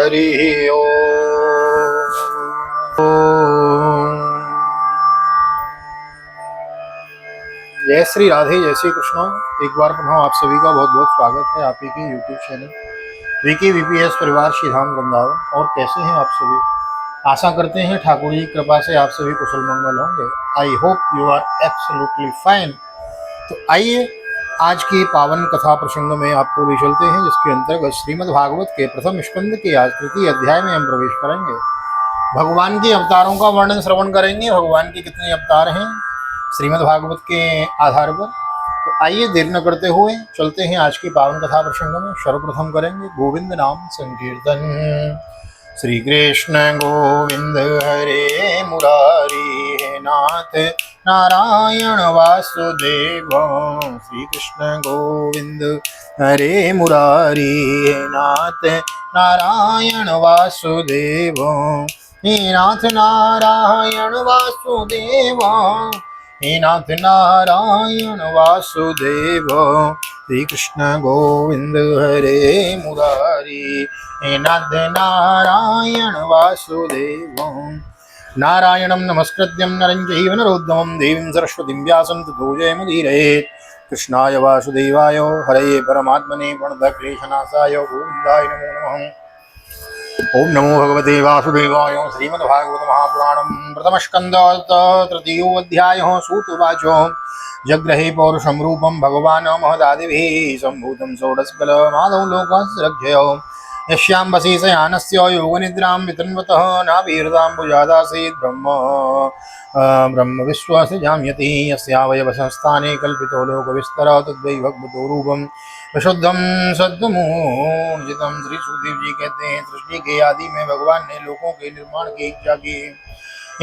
हरि ओम। जय श्री राधे, जय श्री कृष्ण। एक बार पुनः आप सभी का बहुत बहुत स्वागत है आप ही के यूट्यूब चैनल वीके वीपीएस परिवार श्रीधाम वृंदावन। और कैसे हैं आप सभी? आशा करते हैं ठाकुर जी की कृपा से आप सभी कुशल मंगल होंगे। I hope you are absolutely fine. तो आइए आज की पावन कथा प्रसंग में आपको ले चलते हैं, जिसके अंतर्गत श्रीमद् भागवत के प्रथम स्कंद के आज तृतीय अध्याय में हम प्रवेश करेंगे। भगवान के अवतारों का वर्णन श्रवण करेंगे। भगवान के कितने अवतार हैं श्रीमद् भागवत के आधार पर। तो आइए देर न करते हुए चलते हैं आज की पावन कथा प्रसंग में। सर्वप्रथम करेंगे गोविंद नाम संकीर्तन। श्री कृष्ण गोविंद हरे मुरारी हे नाथ नारायण वासुदेव। श्री कृष्ण गोविंद हरे मुरारी हे नाथ नारायण वासुदेव। हे नाथ नारायण वासुदेव, हे नाथ नारायण वासुदेव। श्री कृष्ण गोविंद हरे मुरारी हे नाथ नारायण वासुदेव। नारायणं नमस्कृत्यं नरं चैव नरोत्तमं देवीं सरस्वतीं व्यासं ततो जयमुदीरयेत्। कृष्णाय वासुदेवाय हरये परमात्मने प्रणतक्लेशनाशाय गोविन्दाय नमो नमः। ओम नमो भगवते वासुदेवाय। श्रीमद्भागवत महापुराणं प्रथमस्कन्ध तृतीयो अध्यायः। सूत उवाच जग्रहे पौरुषं रूपं भगवान् महदादिभिः सम्भूतं षोडशकलमादौ लोकस्य रक्षय। यस्यां वशेषयानस्य योगनिद्रां वितन्वतः नाभिहृताम्बुजादासीत् ब्रह्म विश्वस्य जाम्यति। यस्यावयवसंस्थाने कल्पितो लोकविस्तरः तद्वै भगवतो रूपं विशुद्धम सद्गमोर्जितम। श्री सुखदेव जी कहते हैं, सृष्टि के आदि में भगवान ने लोकों के निर्माण की इच्छा की।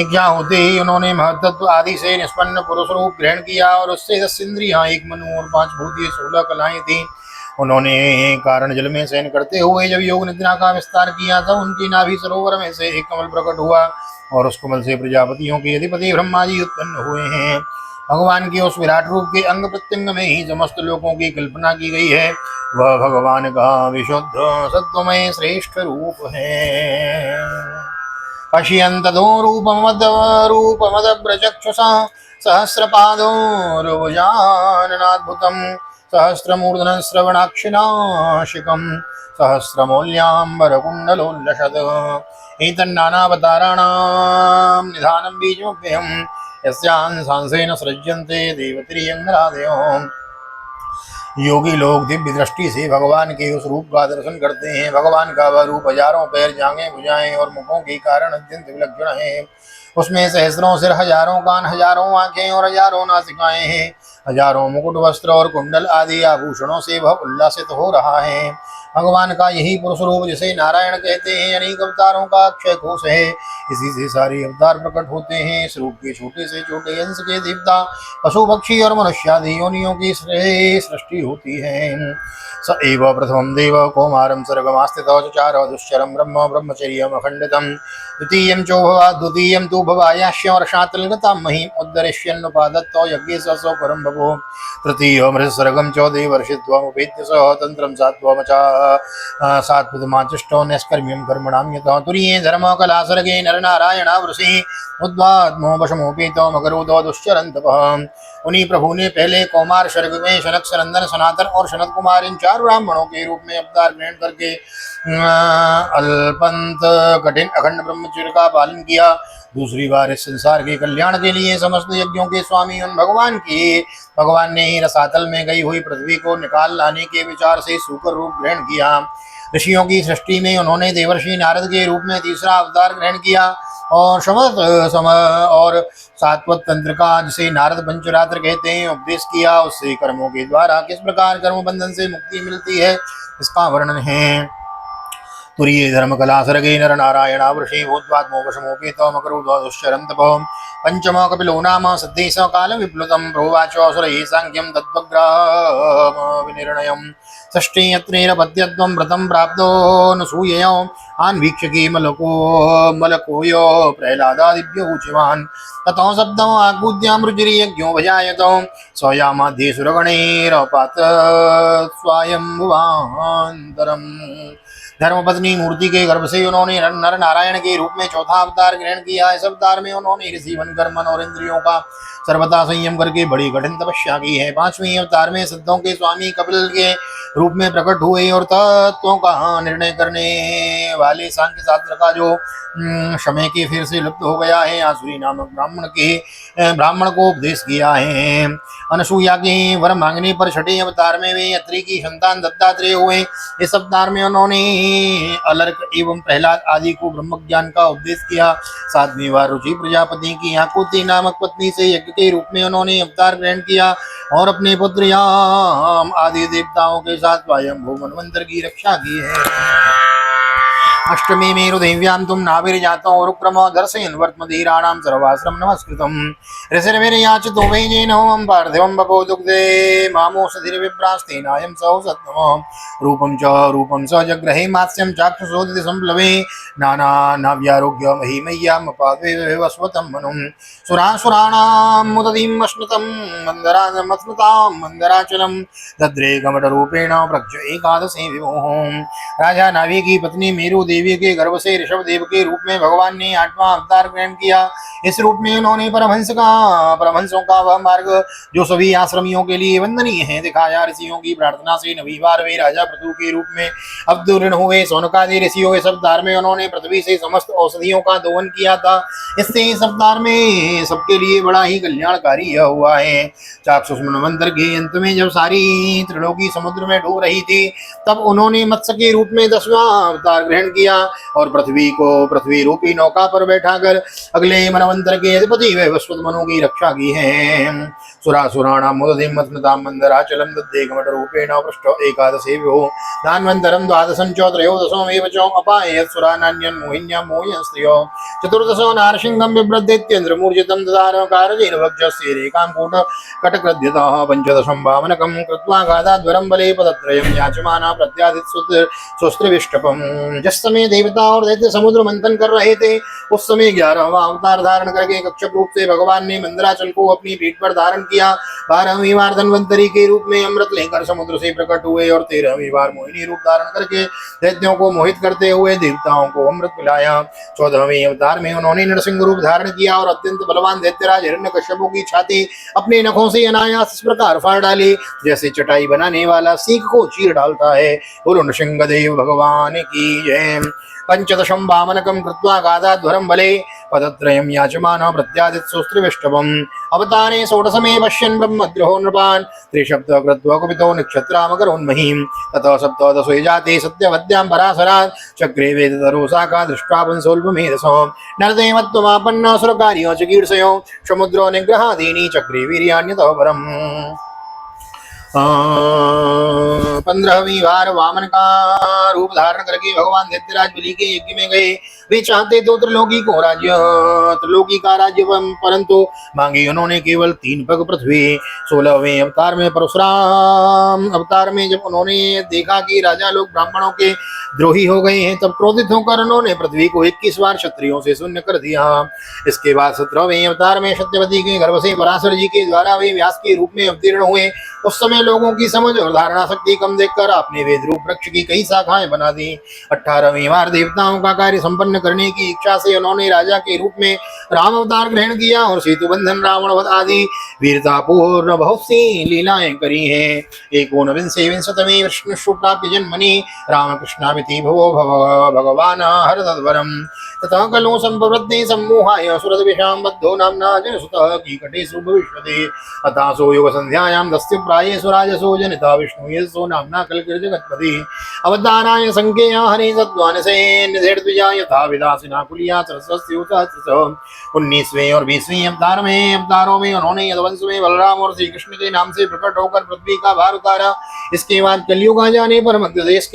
इच्छा होते ही उन्होंने महत्त्व आदि से निष्पन्न पुरुष रूप ग्रहण किया और उससे 10 इंद्रियां, 1 मनु और 5 भूतियां 16 कलाएं थी। उन्होंने कारण जल में शयन करते हुए जब योग निद्रा का विस्तार किया तब उनकी नाभि सरोवर में से एक कमल प्रकट हुआ और उस कमल से प्रजापतियों के अधिपति ब्रह्मा जी उत्पन्न हुए हैं। भगवान के उस विराट रूप के अंग प्रत्यंग में ही समस्त लोकों की कल्पना की गई है। वह भगवान का विशुद्ध सत्वमय श्रेष्ठ रूप है। पश्यन्ततो रूपमदभ्रचक्षुषा सहस्रपादोरुभुजाननाद्भुतं। सहस्रमूर्धनं श्रवणाक्षिनाशिकं सहस्रमौल्याम्बरकुण्डलोल्लसत्। एतन्नानावताराणां निधानं बीजमव्ययम् यस्यांशांसेन सृज्यन्ते देवत्रियंगरादयो। योगी लोग दिव्य दृष्टि से भगवान के उस रूप का दर्शन करते हैं। भगवान का वह रूप हजारों पैर, जांघें, भुजाएं और मुखों के कारण अत्यंत विलक्षण है। उसमें सहस्रों सिर, हजारों कान, हजारों आंखें और हजारों नासिकाएं हैं। हजारों मुकुट, वस्त्र और कुंडल आदि आभूषणों से वह उल्लासित हो रहा है। भगवान का यही पुरुष रूप जिसे नारायण कहते हैं अनेक अवतारों का अक्षय कोश है। इसी से सारे अवतार प्रकट होते हैं। इस रूप के छोटे से छोटे अंश के देवता, पशु, पक्षी और मनुष्यादि योनियों की सृष्टि होती है। स एव प्रथमं देव कौमारं सर्गमास्थितौ चचार दुश्चरं ब्रह्म ब्रह्मचर्यम् अखण्डितं। द्वितीयं तु भवायाश्य वर्षातलगतां महीं उद्धरिष्यन्नुपादत्तो यज्ञे सौ परं बभो। तृतीयमृतसर्गं च देवर्षित्वमुपेत्य सह तन्त्रं सात्वतमाचष्टो नैष्कर्म्यं कर्मणां यतः। तुरीये धर्मकलासर्गे नरनारायणावृषि उद्वात्मो वशमोपेतो मकरोदो दुश्चरन् तपः। उन्हीं प्रभु ने पहले कौमार सर्ग में शनक, सनंदन, सनातन और सनत कुमार इन 4 ब्राह्मणों के रूप में अवतार ग्रहण करके अल्पंत कठिन अखंड ब्रह्मचर्य का पालन किया। दूसरी बार इस संसार के कल्याण के लिए समस्त यज्ञों के स्वामी उन भगवान ने ही रसातल में गई हुई पृथ्वी को निकाल लाने के विचार से सूकर रूप ग्रहण किया। ऋषियों की सृष्टि में उन्होंने देवर्षि नारद के रूप में तीसरा अवतार ग्रहण किया और सात्वत तंत्र का, जिसे नारद पंचरात्र कहते हैं, उपदेश किया। उससे कर्मों के द्वारा किस प्रकार कर्म बंधन से मुक्ति मिलती है इसका वर्णन है। तुरीये धर्मकला सर्गे नर नारायणावृषि भूत्वात्मो वशमोपेतो मकरोदो दुश्चरं तपः। पंचमो कपिलो नाम सद्देश काल विप्लुतं प्रोवाच असुरैः सांख्यं तद्वग्राम विनिर्णयम्। षष्ठे यत्रेरपत्यत्वं व्रतं प्राप्तो नसूययो आन्वीक्षकी मलको यो प्रह्लादादिभ्यो ऊच्यवान्। ततो सप्तमो आकूद्यामृजिर्यज्ञो भजायतो स्वयामाध्ये सुरगणैरपात स्वायम्भुवान्तरम्। धर्मपत्नी मूर्ति के गर्भ से उन्होंने नर नारायण के रूप में चौथा अवतार ग्रहण किया। इस अवतार में उन्होंने ऋषि बनकर मन और इंद्रियों का सर्वथा संयम करके बड़ी कठिन तपस्या की है। पांचवें अवतार में सिद्धों के स्वामी कपिल के रूप में प्रकट हुए और तत्वों का निर्णय करने वाले सांख्य शास्त्र का जो समय के फिर से लुप्त हो गया है, आसुरी नामक ब्राह्मण को उपदेश किया है। अनसुईया के वर मांगने पर छठे अवतार में वे अत्रि की संतान दत्तात्रेय हुए। इस अवतार में उन्होंने अलर्क एवं प्रहलाद आदि को ब्रह्म ज्ञान का उपदेश किया। सातवीं बार रुचि प्रजापति की आकुति नामक पत्नी से यज्ञ के रूप में उन्होंने अवतार ग्रहण किया और अपने पुत्र याम आदि देवताओं के साथ स्वयंभू मनवंतर की रक्षा की है। अष्टमी में रुदेव्यां तुम नाभिर्जातो रुक्रमो दर्शयन् वर्त्मधीराणां सर्वाश्रम नमस्कृतम् ऋषिर्विर्याचितो वैजेनोऽहं पार्थिवं बभो दुग्धे मामोषधिर्विप्रास्तेनायं सौ सत्तमो रूपं स जग्रहे मात्स्यं चाक्षुषोदिति संप्लवे नाना नाव्यारोग्य महिमय्यामपाद्वे वस्वतं मनुं सुरासुराणां मुदतीं अश्नुतं मन्दराचलं तद्रे कमटरूपेण प्रक्ष एकादशे विभोः। राजा नाभि की पत्नी मेरु देवी के गर्भ से ऋषभ देव के रूप में भगवान ने आठवां अवतार ग्रहण किया। इस रूप में उन्होंने परमहंसों का वह मार्ग जो सभी आश्रमियों के लिए वंदनीय है दिखाया। ऋषियों की प्रार्थना से नवी बार वे राजा पृथु के रूप में अवतीर्ण हुए। सौनकादि ऋषियों इस अवतार में उन्होंने पृथ्वी से समस्त औषधियों का दोहन किया था। इससे इस अवतार में सबके लिए बड़ा ही कल्याणकारी यह हुआ है। चाक्षुष मनवंतर के अंत में जब सारी त्रिलोकी समुद्र में डूब रही थी तब उन्होंने मत्स्य के रूप में 10वां अवतार ग्रहण किया और पृथ्वी रूपी नौका पर बैठाकर अगले मनवंतर के अधिपति वैवस्वत मनु की रक्षा की है। सुरासुराणां मुदतिं मत्स्मतां मन्दराचलं दद्देकमठ रूपेण पृष्ठ एकादशे विभो धान्वन्तरं द्वादशं च त्रयोदशमेव च अपायत् सुरानान्यन् मोहिन्यां मोह्यन् स्त्रियो चतुर्दशो नारसिंहं बिभ्रद्दैत्येन्द्रमूर्जितं ददार कारजेन वक्षस्य रेखां कटकृद्यतः पंचदशं वामनकं कृत्वा गादाध्वरं बले पदत्रयं याचमाना प्रत्यादित स्वस्त्रिविष्टपम्। जिस समय देवता और दैत्य समुद्र मंथन कर रहे थे उस समय 11वां अवतार धारण करके कच्छप रूप से भगवान ने मंदराचल को अपनी पीठ पर धारण किया। 12वीं बार धन्वंतरी के रूप में अमृत लेकर समुद्र से प्रकट हुए और 13वीं बार मोहिनी रूप धारण करके दैत्यों को मोहित करते हुए देवताओं को अमृत पिलाया। 14वें अवतार में उन्होंने नरसिंह रूप धारण किया और अत्यंत बलवान दैत्यराज हिरण्यकश्यपु की छाती अपने नखों से अनायास इस प्रकार फाड़ डाली जैसे चटाई बनाने वाला सीख को चीर डालता है। बोलो नृसिंहदेव भगवान की जय। पंचदशं वामनकं कृत्वा गादाध्वरं बले पदत्रयं याचमानः प्रत्यादित स्वस्त्रिविष्टपम्। अवतारे षोडशमे पश्यन् ब्रह्मद्रोहो नृपान् त्रिशब्द कृत्वा कुपितो नक्षत्रामकरोन्महीं ततः सप्तदशे जाते सत्यवद्यां पराशरात् चक्रे वेदतरोसाका दृष्ट्वा पुंसोल्पमेधसो नरदेवत्वमापन्ना सुरकार्यो चिकीर्षयो समुद्रो निग्रहादीनि चक्रे वीर्यान्यतः परम्। 15वीं बार वामन का रूप धारण करके भगवान दैत्यराज बलि के यज्ञ में गए। वे चाहते तो त्रिलोकी का राज्य परंतु मांगी उन्होंने केवल 3 पग पृथ्वी। 16वें अवतार में परशुराम अवतार में जब उन्होंने देखा कि राजा लोग ब्राह्मणों के द्रोही हो गए हैं तब क्रोधित होकर उन्होंने पृथ्वी को 21 बार क्षत्रियों से शून्य कर दिया। इसके बाद 17वें अवतार में सत्यवती के गर्भ से पराशर जी के द्वारा वे व्यास के रूप में अवतीर्ण हुए। उस समय लोगों की समझ और धारणा शक्ति कम देखकर आपने वेद रूप वृक्ष की कई शाखाएं बना दी। 18वीं बार देवताओं का कार्य संपन्न करने की इच्छा से उन्होंने राजा के रूप में राम अवतार ग्रहण किया और सेतु बंधन रावण वध आदि वीरतापूर्ण बहुत सी लीलाएं करी हैं। 19विंशतमे विष्णु प्राप्य जन्मनि रामकृष्णामिति भवो भगवान हरतद्वरम ततः कलो संप्रवृत्ते सम्मोहाय सुरद्विषां बद्धो नाम्ना जनसुतः कीकटेषु भविष्यति अतासो योग संध्यायां दस्य प्राये सुराजसो जनिता विष्णु यशो नाम्ना कलकिर्जगत्पति अवताराय संकेय हरे सद्वानसे निधेर्द्विजा यथा विदासिना कुलिया सरस्वती 19वें और 20वें अवतारों में उन्होंने यदुवंश में बलराम और श्री कृष्ण के नाम से प्रकट होकर पृथ्वी का भार उतारा। इसके बाद कलयुग आ जाने पर मध्य देश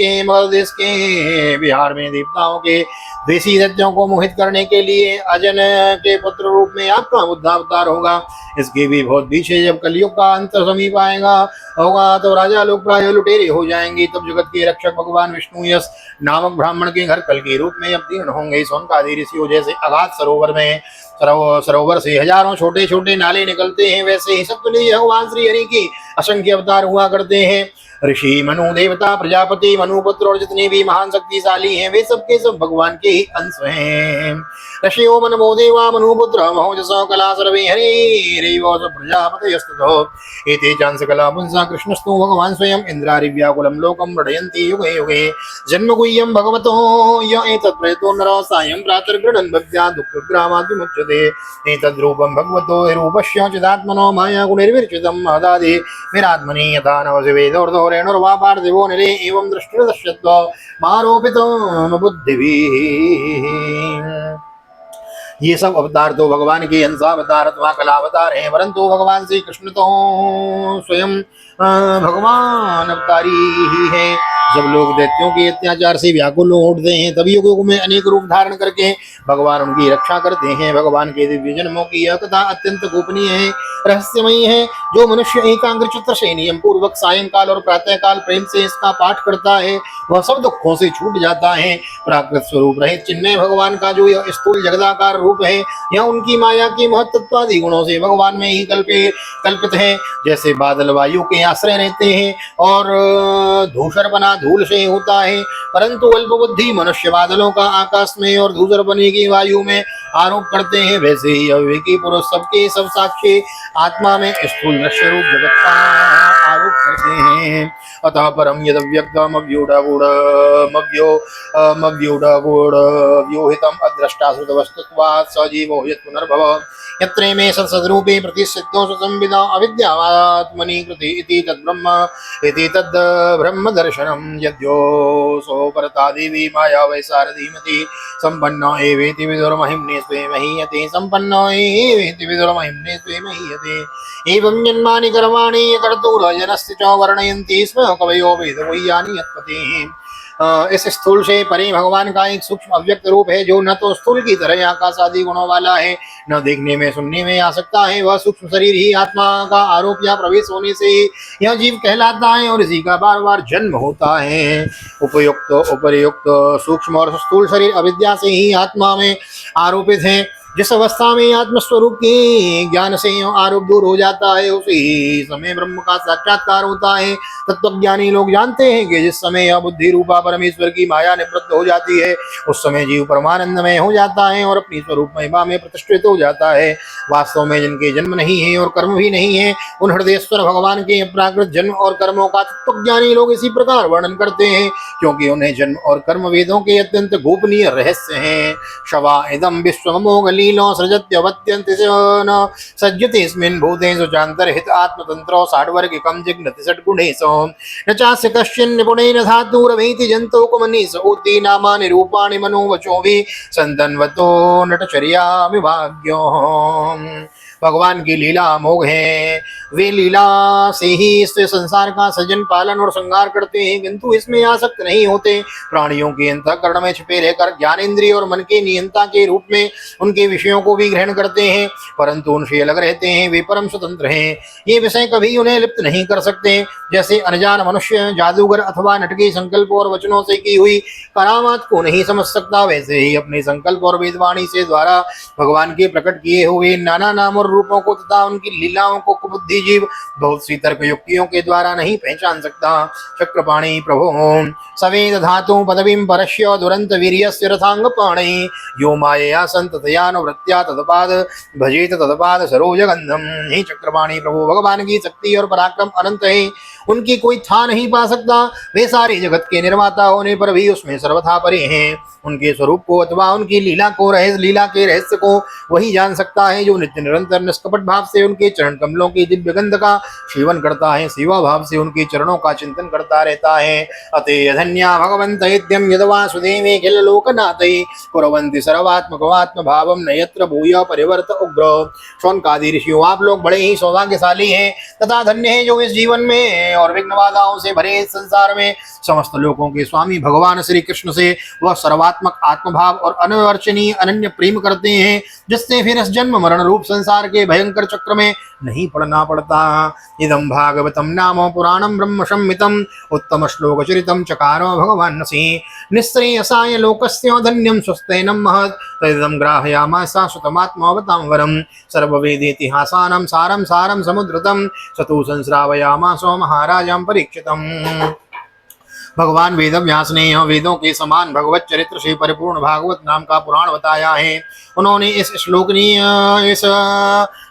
के बिहार में देवताओं के देशी दैत्यों को मोहित करने के लिए अजन के पुत्र रूप में आपका बुद्धावतार होगा। इसके भी बहुत पीछे जब कलयुग का अंत समीप आएगा होगा तो राजा लोग प्राय लुटेरे हो जाएंगे। तब जगत के रक्षक भगवान विष्णु यश नामक ब्राह्मण के घर कल के रूप में अवतीर्ण होंगे। सोनकादि ऋषियों जैसे अगाध सरोवर से हजारों छोटे छोटे नाले निकलते हैं वैसे ही सप्तऋषि भगवान श्री हरि की असंख्य अवतार हुआ करते हैं। ऋषि, मनु, देवता, प्रजापति, मनुपुत्र और जितने भी महान शक्तिशाली हैं वे सबके सब भगवान के ही अंश हैं। ऋषियो मनमो देवा मनुपुत्र महोजसो कला सर्वे हरेरेवो स प्रजापतयस्ततो एते चांस कला पुंसा कृष्णस्तु भगवान स्वयं इंद्रारिव्याकुलं लोकं रटयन्ति युगे युगे जन्म गुह्यं भगवतो य एतत् प्रयतो नरो सायं प्रातर्गृह्णन् भक्त्या दुःखग्रामात् विमुच्यते एतद्रूपं भगवतो रूपस्य चिदात्मनो माया गुणैर्विरचितं महदादि विरात्मनि यथा नवसिवेदोर्धो रेणुर्वा पार्थिवो निरे एवं दृष्टिर्दश्यत्व मारोपितो बुद्धिभिः। ये सब अवतार तो भगवान के अंशावतार अथवा कलावतार हैं, परंतु भगवान श्री कृष्ण तो स्वयं भगवान अवतारी ही है। जब लोग दैत्यों के अत्याचार से व्याकुल उठते हैं तभी युगों में अनेक रूप धारण करके भगवान उनकी रक्षा करते हैं। भगवान के दिव्य जन्मों की यह कथा अत्यंत गोपनीय है, रहस्यमयी है। जो मनुष्य एकाग्र चित्त से नियम पूर्वक सायंकाल और प्रातःकाल प्रेम से इसका पाठ करता है वह सब दुखों से छूट जाता है। प्राकृत स्वरूप रहित चिन्मय भगवान का जो यह स्थूल जगदाकार रूप है यह उनकी माया के महत्त्वादि गुणों से भगवान में ही कल्पित है। जैसे बादल वायु के आश्रय रहते हैं और धूसर बना धूल से होता है, परंतु अल्प बुद्धि मनुष्य बादलों का आकाश में और धूसर बने की वायु में आरोप करते हैं, वैसे ही अविवेकी पुरुष सबके सब साक्षी आत्मा में स्थूल दृश्य रूप जगत का आरोप करते हैं। अतः परम यद व्योहितम अद्रष्टा श्रुत वस्तुत्वात् सजीवो यत् पुनर्भव यत्रे में सद्रूपे प्रतिसिद्धो संविदा अविद्यात्मनि कृति इति तद् ब्रह्म दर्शनम यद्यो सो परता देवी माया वैसारधीमति संपन्नो एवेति विदुर्महिम्ने स्वे महीयते संपन्नो एवेति विदुर्महिम्ने स्वे महीयते एवं जन्मानि कर्माणि कर्तुर्जनस्य च वर्णयन्ति स्म कवयो वेदवैयानि यत्पति। इस स्थूल से परे भगवान का एक सूक्ष्म अव्यक्त रूप है जो न तो स्थूल की तरह आकाश आदि गुणों वाला है न देखने में सुनने में आ सकता है। वह सूक्ष्म शरीर ही आत्मा का आरोप या प्रवेश होने से यह जीव कहलाता है और इसी का बार बार जन्म होता है। उपयुक्त उपर्युक्त सूक्ष्म और स्थूल शरीर अविद्या से ही आत्मा में आरोपित है। जिस अवस्था में आत्मस्वरूप के ज्ञान से आरोप दूर हो जाता है उसी समय ब्रह्म का साक्षात्कार होता है। तत्वज्ञानी लोग जानते हैं कि जिस समय यह बुद्धि रूपा परमेश्वर की माया निवृत्त हो जाती है उस समय जीव परमानंदमय हो जाता है और अपनी स्वरूप महिमा में प्रतिष्ठित हो जाता है। वास्तव में जिनके जन्म नहीं है और कर्म भी नहीं है उन हृदयेश्वर भगवान के अपराकृत जन्म और कर्मों का तत्वज्ञानी लोग इसी प्रकार वर्णन करते हैं क्योंकि उन्हें जन्म और कर्म वेदों के अत्यंत गोपनीय रहस्य हैं। शवा इदम विश्वमोघ लीलो सृजत्यवत्यन्ति न सज्जतेऽस्मिन् भूतेषु चान्तर्हित आत्मतन्त्रो षड्वर्गिकं जिघ्नति षड्गुणेषु न चास्य कश्चिन् निपुणेन धातुरवेति जन्तुकमनीष ऊति नामानि रूपाणि मनोवचोभिः सन्दन्वतो नटचर्या विभाग्यो। भगवान की लीला अमोघ है। वे लीला से ही इस संसार का सृजन पालन और श्रृंगार करते हैं किंतु इसमें आसक्त नहीं होते। प्राणियों के अंतःकरण में छिपे रहकर ज्ञानेंद्रिय और मन के नियंता के रूप में उनके विषयों को भी ग्रहण करते हैं परंतु उनसे अलग रहते हैं। वे परम स्वतंत्र हैं, ये विषय कभी उन्हें लिप्त नहीं कर सकते। जैसे अनजान मनुष्य जादूगर अथवा नट के संकल्प और वचनों से की हुई करामात को नहीं समझ सकता वैसे ही अपने संकल्प और वेदवाणी से द्वारा भगवान के प्रकट किए हुए नाना नाम और रूपों को तथा उनकी लीलाओं को कुबुद्धि जीव बहुत सी तर्क युक्तियों के द्वारा नहीं पहचान सकता। चक्रपाणि प्रभो सवेद धातु पदवीं परस्य दुरंत वीर्यस्य रथांग पाणि यो मायया संततयानुवृत्त्या तदपाद भजेत तदपाद सरोजगंधम। हे चक्रपाणि प्रभु भगवान की शक्ति और पराक्रम अनंत है, उनकी कोई था नहीं पा सकता। वे सारे जगत के निर्माता होने पर भी उसमें सर्वथा परे हैं। उनके स्वरूप को अथवा उनकी लीला के रहस्य को वही जान सकता है जो नित्य निरंतर निष्कपट भाव से उनके चरण कमलों की दिव्य गंध का सेवन करता है, सेवा भाव से उनके चरणों का चिंतन करता रहता है। अतः धन्या भगवंत इत्यं यद्वा सुदेवे किल लोकनाथै कुर्वन्ति सर्वात्मकवात्म भावम नयत्र भूय परिवर्त उग्र। शौनकादि ऋषियों आप लोग बड़े ही सौभाग्यशाली हैं तथा धन्य हैं जो इस जीवन में और विघ्न बाधाओं से भरे इस संसार में समस्त लोगों के स्वामी भगवान श्री कृष्ण से वह सर्वात्मक आत्मभाव और अनवर्चनीय अनन्य प्रेम करते हैं जिससे फिर इस जन्म मरण रूप संसार के भयंकर चक्र में नहीं पड़ना पड़ता। इदं भागवतम नाम पुराणं ब्रह्म संहितं उत्तम श्लोक चरितं चकारो भगवान् निःश्रेयसाय लोकस्य धन्यं स्वस्तेनं महत् तदिदं ग्राहयामास शाश्वतमात्मावतां वरं सर्ववेदेतिहासानां सारं समुद्रतं स तु संश्रावयामासो महाराज। महाराजां परीक्षितम्। भगवान वेद व्यास ने यह वेदों के समान भगवत चरित्र से परिपूर्ण भागवत नाम का पुराण बताया है। उन्होंने इस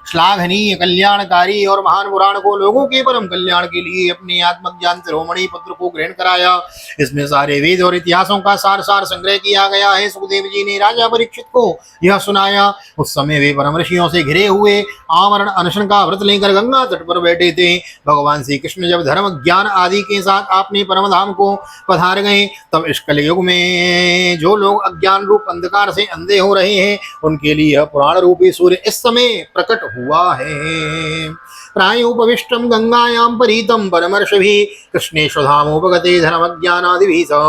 श्लाघनीय कल्याणकारी और महान पुराण को लोगों के परम कल्याण के लिए अपने आत्मज्ञान शिरोमणि पुत्र को ग्रहण कराया। इसमें सारे वेद और इतिहासों का सार संग्रह किया गया है। सुखदेव जी ने राजा परीक्षित को यह सुनाया। उस समय वे परम ऋषियों से घिरे हुए आमरण अनशन का व्रत लेकर गंगा तट पर बैठे थे। भगवान श्री कृष्ण जब धर्म ज्ञान आदि के साथ अपने परम धाम को पधार गए, तब इस कलयुग में जो लोग अज्ञान रूप अंधकार से अंधे हो रहे हैं, उनके लिए यह पुराण रूपी सूर्य इस समय प्रकट हुआ है। प्रायोपविष्टम गंगायां परीतम परमर्षिभिः कृष्णेश्वधामोपगते धर्मज्ञानादिभिः सह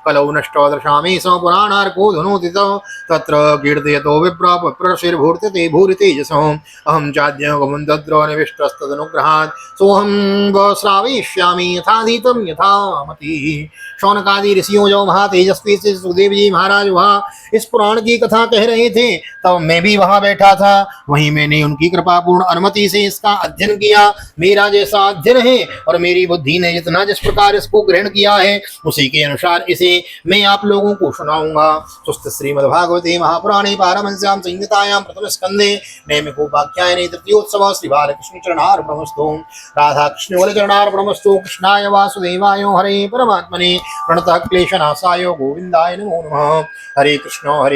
कलौ नष्टो दर्शामि स पुराणार्को धुनोति तत्र कीर्तयतो विप्रशिर्भूर्तते भूरितेजसः अहं चाद्यगमं तत्र निविष्टस्तदनुग्रहात् सोऽहं श्रावयिष्यामि यथाधीतं यथामति। शौनकादि ऋषियों जो महातेजस्वी से सुखदेव जी महाराज वहाँ इस पुराण की कथा कह रहे थे, तब मैं भी वहां बैठा था। वहीं मैंने उनकी कृपा पूर्ण अनुमति से इसका अध्ययन किया। मेरा जैसा अध्ययन है और मेरी बुद्धि ने जितना जिस प्रकार इसको ग्रहण किया है, उसी के अनुसार इसे मैं आप लोगों को सुनाऊंगा। सुस्त श्रीमद्भागवते महापुराणे पारमहंस्यां संहितायां प्रथम स्कंदे नैमिकोपाख्याने तृतीयोत्सव श्री बालकृष्ण चरणार्पणमस्तु। राधा कृष्ण वल चरणार्पणमस्तु। कृष्णाय वासुदेवाय हरे परमात्मने प्रणतः क्लेशनाशाय गोविंदाय नमो नमः। हरे कृष्ण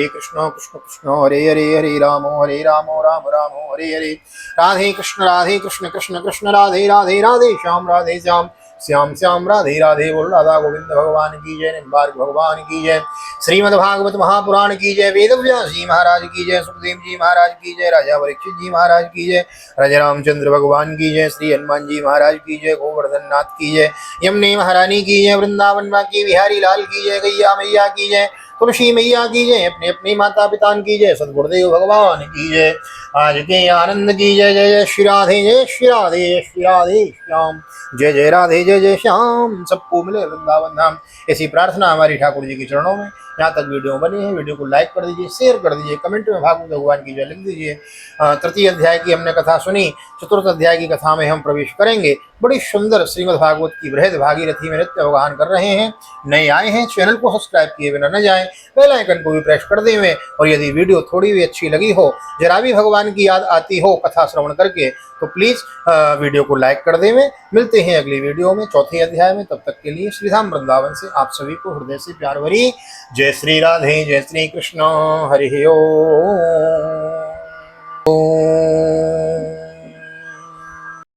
कृष्ण कृष्ण हरे हरे हरे राम राम हरे हरे। राधे कृष्ण कृष्ण कृष्ण राधे राधे राधे श्याम श्याम श्याम राधे राधे। बोल राधा गोविंद भगवान की जय, निम्बार्क भगवान की जय, श्रीमद् भागवत महापुराण की जय, वेद व्यास जी महाराज की जय, सुखदेव जी महाराज की जय, राजा परीक्षित जी महाराज की जय, राजा रामचंद्र भगवान की जय, श्री हनुमान जी महाराज की जय, गोवर्धन नाथ की जय, यमुने महारानी की जय, वृंदावन की बिहारी लाल की जय, गैया मैया की जय, तुलसी मैया की जय, अपने अपने माता पिता की जय, सदगुरुदेव भगवान की जय, आज के आनंद की जय। जय जय श्री राधे, जय श्री राधे, जय श्री राधे श्याम, जय जय राधे, जय जय श्याम, सबको मिले वृंदावन धाम। ऐसी प्रार्थना हमारी ठाकुर जी के चरणों में। यहाँ तक वीडियो बनी है, वीडियो को लाइक कर दीजिए, शेयर कर दीजिए, कमेंट में भागवत भगवान की जय लिख दीजिए। तृतीय अध्याय की हमने कथा सुनी, चतुर्थ अध्याय की कथा में हम प्रवेश करेंगे। बड़ी सुंदर श्रीमद् भागवत की बृहद भागीरथी में नित्य अवगाहन कर रहे हैं। नए आए हैं, चैनल को सब्सक्राइब किए बिना न जाएं, बेल आइकन को भी प्रेस कर दें। और यदि वीडियो थोड़ी भी अच्छी लगी हो, जरा भी भगवान की याद आती हो कथा श्रवण करके, तो प्लीज वीडियो को लाइक कर दें। मिलते हैं अगली वीडियो में चौथे अध्याय में। तब तक के लिए श्रीधाम वृंदावन से आप सभी को हृदय से प्यार भरी जय श्री राधे, जय श्री कृष्ण, हरि ओम।